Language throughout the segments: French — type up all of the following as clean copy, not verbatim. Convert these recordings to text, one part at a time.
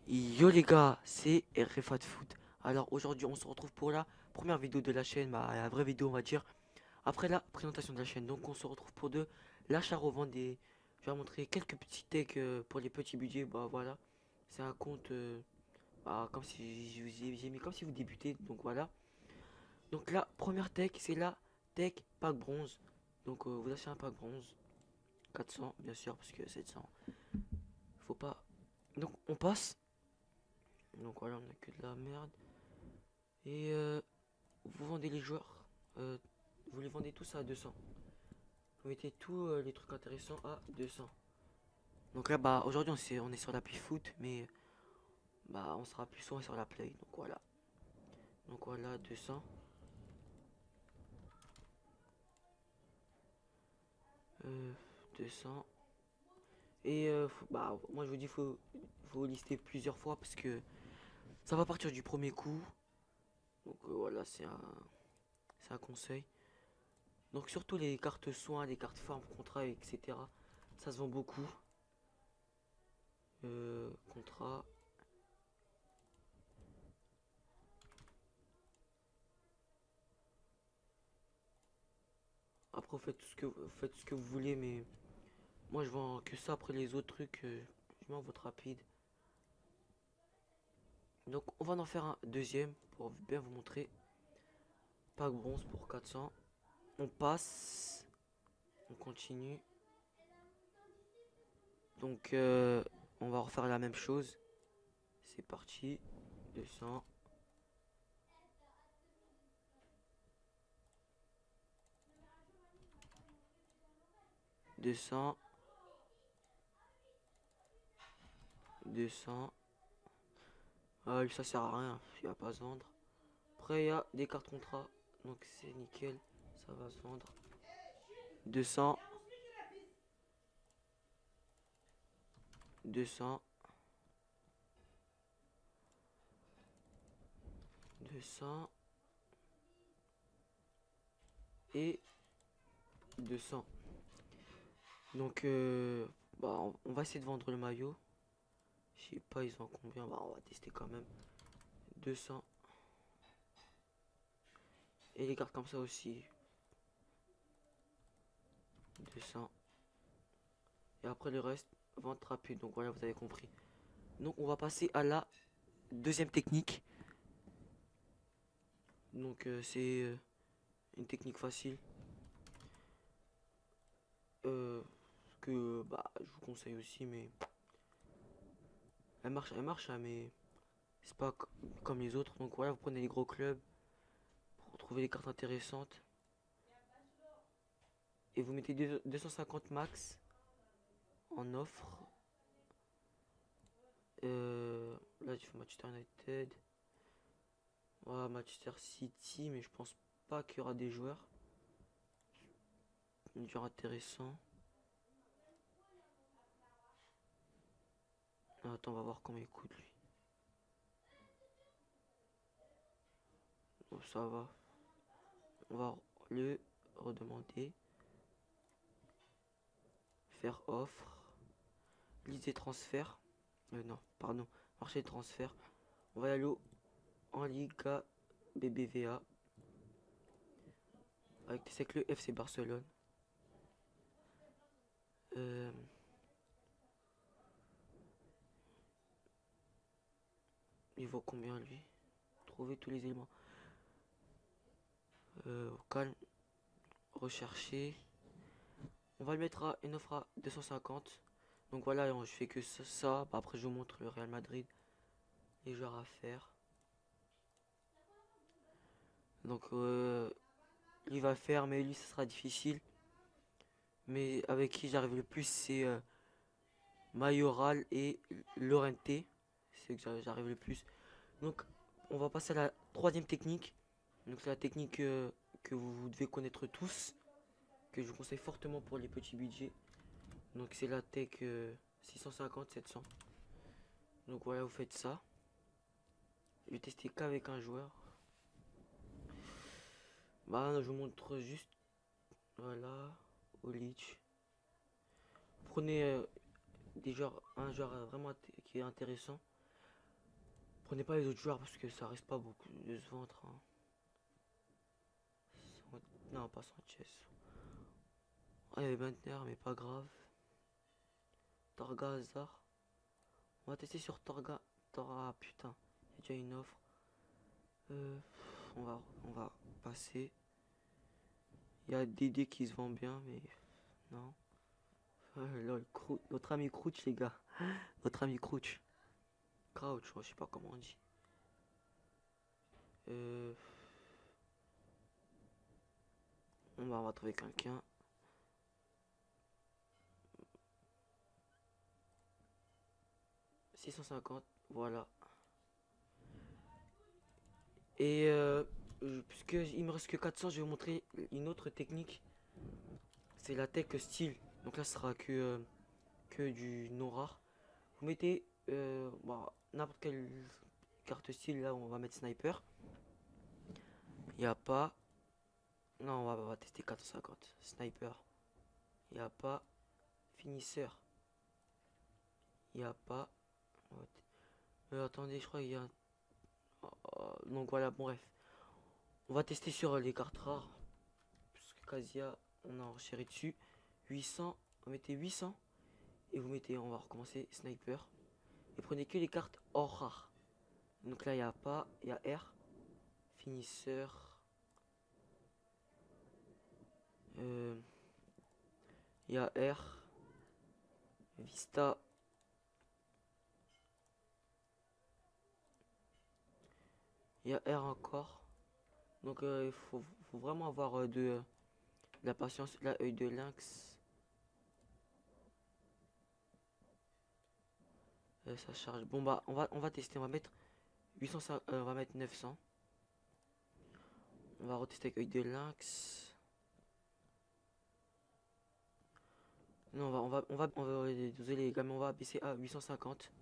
Yo les gars, c'est RFA de foot. Alors aujourd'hui on se retrouve pour la première vidéo de la chaîne, la vraie vidéo on va dire, après la présentation de la chaîne. Donc on se retrouve pour de l'achat-revente des... Je vais montrer quelques petits techs pour les petits budgets, bah voilà. C'est un compte comme si j'ai mis comme si vous débutez, donc voilà. Donc la première tech c'est la tech pack bronze. Donc vous achetez un pack bronze, 400 bien sûr parce que 700, faut pas... Donc on passe, donc voilà on a que de la merde. Et vous vendez les joueurs, euh, vous les vendez tous à 200. Vous mettez tous les trucs intéressants à 200. Donc là, bah aujourd'hui on est sur l'appli foot, mais bah on sera plus souvent sur la play. Donc voilà. Donc voilà, 200. 200. Et bah moi je vous dis faut lister plusieurs fois parce que ça va partir du premier coup. Donc voilà, c'est un conseil. Donc surtout les cartes soins, les cartes forme, contrat, etc. Ça se vend beaucoup. Contrat. Après, faites ce que vous voulez, mais moi je vends que ça. Après, les autres trucs, je m'en vote rapide. Donc, on va en faire un deuxième pour bien vous montrer. Pack bronze pour 400. On passe, on continue. Donc, on va refaire la même chose. C'est parti. 200. 200. 200. Ah, lui, ça sert à rien. Il va pas se vendre. Après, il y a des cartes contrat. Donc, c'est nickel. Ça va se vendre. 200. 200. 200 et 200. Donc bah on va essayer de vendre le maillot. Je sais pas ils ont combien, bah on va tester quand même. 200 et les cartes comme ça aussi. 200 et après le reste vente rapide. Donc voilà, vous avez compris. Donc on va passer à la deuxième technique. Donc c'est une technique facile que bah je vous conseille aussi, mais elle marche hein, mais c'est pas comme les autres. Donc voilà, vous prenez les gros clubs pour trouver les cartes intéressantes et vous mettez 250 max en offre. Là j'ai fait Manchester United, voilà, Manchester City, mais je pense pas qu'il y aura des joueurs intéressants. Attends, on va voir combien il coûte lui. Bon, ça va, on va le redemander. Faire offre, liste des transferts. Non, pardon, marché des transferts. On va aller en Liga BBVA avec le FC Barcelone. Euh, il vaut combien lui? Trouver tous les éléments. Au calme, rechercher. On va le mettre à une offre à 250. Donc voilà, je fais que ça. Bah, après, je vous montre le Real Madrid, les joueurs à faire. Donc, il va faire, mais lui, ça sera difficile. Mais avec qui j'arrive le plus, c'est Mayoral et Lorente. C'est que j'arrive le plus. Donc, on va passer à la troisième technique. Donc, c'est la technique que vous devez connaître tous, que je vous conseille fortement pour les petits budgets. Donc, c'est la tech 650-700. Donc, voilà, vous faites ça. Je vais tester qu'avec un joueur. Bah, je vous montre juste. Voilà, Olic. Prenez un joueur vraiment qui est intéressant. Prenez pas les autres joueurs parce que ça reste pas beaucoup de se vendre, hein. Non, pas Sanchez. Ah, il y avait Bentner, mais pas grave. Torga Hazard. On va tester sur Torga. Ah putain, il y a déjà une offre. Euh, on va passer. Il y a Dédé qui se vend bien, mais non. Lol, notre ami Crouch, les gars. Notre ami Crouch. Crouch, je sais pas comment on dit. Euh, on va trouver quelqu'un. « 650, voilà. Et puisque il me reste que 400, je vais vous montrer une autre technique. C'est la tech style. Donc là, ce sera que du non rare. Vous mettez bah, n'importe quelle carte style. Là, on va mettre sniper. Il n'y a pas. Non, on va tester 450. Sniper. Il n'y a pas. Finisseur. Il n'y a pas. Attendez, je crois qu'il y a un... donc voilà, bon bref. On va tester sur les cartes rares. Parce que Casia, on a renchéri dessus. 800. Vous mettez 800. Et vous mettez, on va recommencer, sniper. Et prenez que les cartes hors rares. Donc là, il n'y a pas. Il y a R. Finisseur. Il y a R. Vista. Il y a R encore. Donc il faut vraiment avoir de la patience. Là, œil de lynx. Ça charge. Bon bah on va tester. On va mettre 800, on va mettre 900. On va retester avec œil de lynx. Non, désolé les gars, mais on va baisser à 850.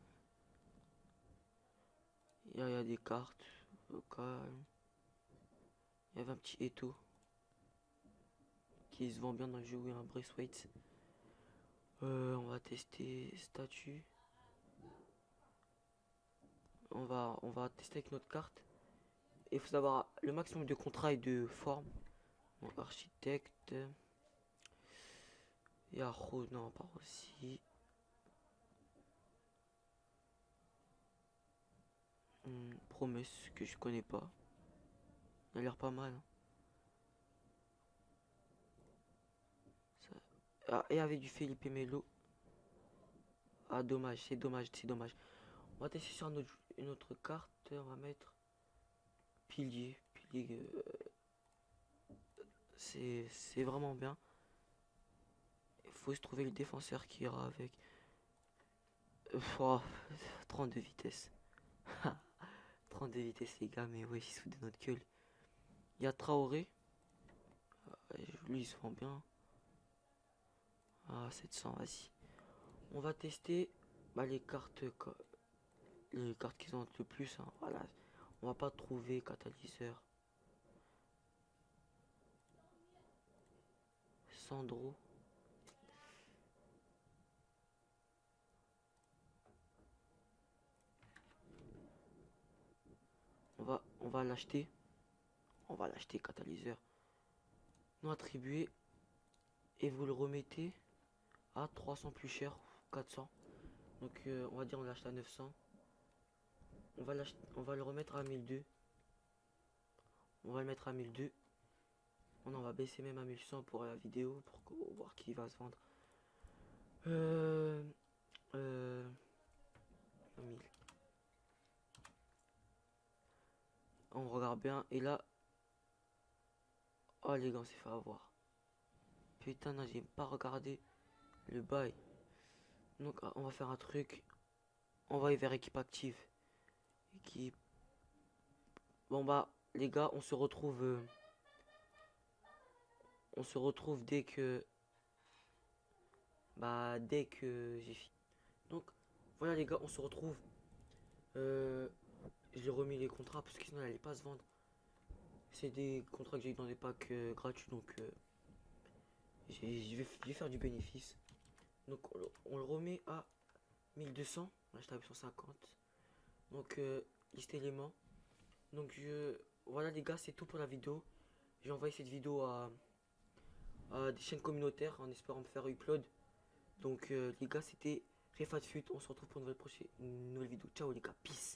Il y a des cartes. Au calme. Il y avait un petit Eto qui se vend bien dans le jeu où il y a un Braithwaite. On va tester statut. On va tester avec notre carte. Et il faut savoir le maximum de contrats et de formes. Donc architecte. Il y a Rose, non, pas aussi. Promesse que je connais pas. Il a l'air pas mal, hein. Ah, et avec du Felipe Melo. Ah, dommage, c'est dommage, c'est dommage. On va tester sur une autre carte. On va mettre pilier. Pilier, c'est vraiment bien. Il faut se trouver le défenseur qui ira avec. Oh, 32 vitesses. 32 vitesses, les gars, mais ouais, ils se foutent de notre gueule. Il y a Traoré. Lui, il se vend bien. Ah, 700, vas-y. On va tester bah, les cartes qui ont le plus, hein. Voilà. On va pas trouver catalyseur. Sandro. On va l'acheter. On va l'acheter catalyseur. Non attribué. Et vous le remettez à 300 plus cher. 400. Donc on va dire on l'achète à 900. On va le remettre à 1002. On va le mettre à 1002. On va baisser même à 1100 pour la vidéo. Pour voir qui va se vendre. 1000. On regarde bien. Et là. Oh les gars, on s'est fait avoir. Putain, non, j'ai pas regardé le bail. Donc on va faire un truc. On va aller vers équipe active. Équipe. Bon bah les gars, on se retrouve dès que j'ai fini. Donc voilà les gars, on se retrouve. J'ai remis les contrats parce que sinon elle allait pas se vendre. C'est des contrats que j'ai eu dans des packs gratuits, donc je vais faire du bénéfice. Donc on le remet à 1200. On l'achète à 850. Donc liste éléments. Donc voilà les gars, c'est tout pour la vidéo. J'ai envoyé cette vidéo à des chaînes communautaires en espérant me faire upload. Donc les gars, c'était Refat Fut. On se retrouve pour une nouvelle vidéo. Ciao les gars, peace.